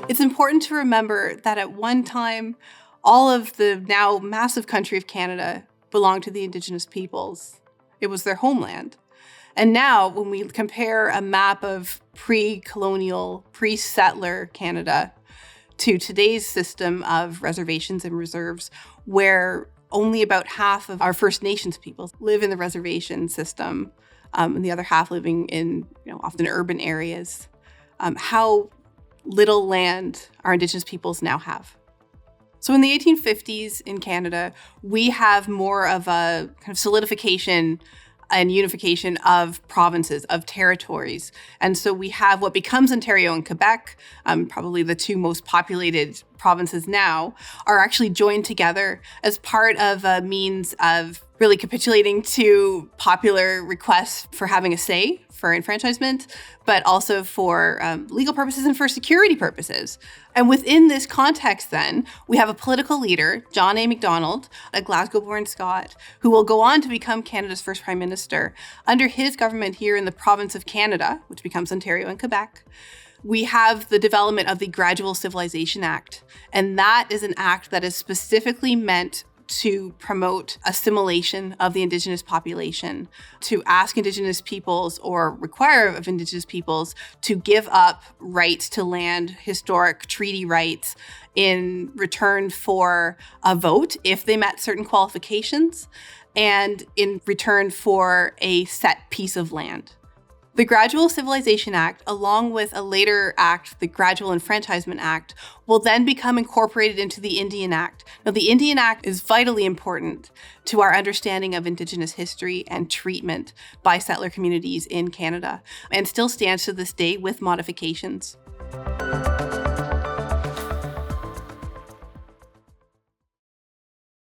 It's important to remember that at one time, all of the now massive country of Canada belonged to the Indigenous peoples. It was their homeland. And now, when we compare a map of pre-colonial, pre-settler Canada to today's system of reservations and reserves, where only about half of our First Nations peoples live in the reservation system, and the other half living in, often urban areas, how little land our Indigenous peoples now have. So in the 1850s in Canada, we have more of a kind of solidification and unification of provinces, of territories. And so we have what becomes Ontario and Quebec, probably the two most populated provinces now, are actually joined together as part of a means of really capitulating to popular requests for having a say for enfranchisement, but also for legal purposes and for security purposes. And within this context, then, we have a political leader, John A. Macdonald, a Glasgow-born Scot, who will go on to become Canada's first prime minister. Under his government here in the province of Canada, which becomes Ontario and Quebec, we have the development of the Gradual Civilization Act. And that is an act that is specifically meant to promote assimilation of the Indigenous population, to ask Indigenous peoples or require of Indigenous peoples to give up rights to land, historic treaty rights, in return for a vote if they met certain qualifications, and in return for a set piece of land. The Gradual Civilization Act, along with a later act, the Gradual Enfranchisement Act, will then become incorporated into the Indian Act. Now, the Indian Act is vitally important to our understanding of Indigenous history and treatment by settler communities in Canada, and still stands to this day with modifications.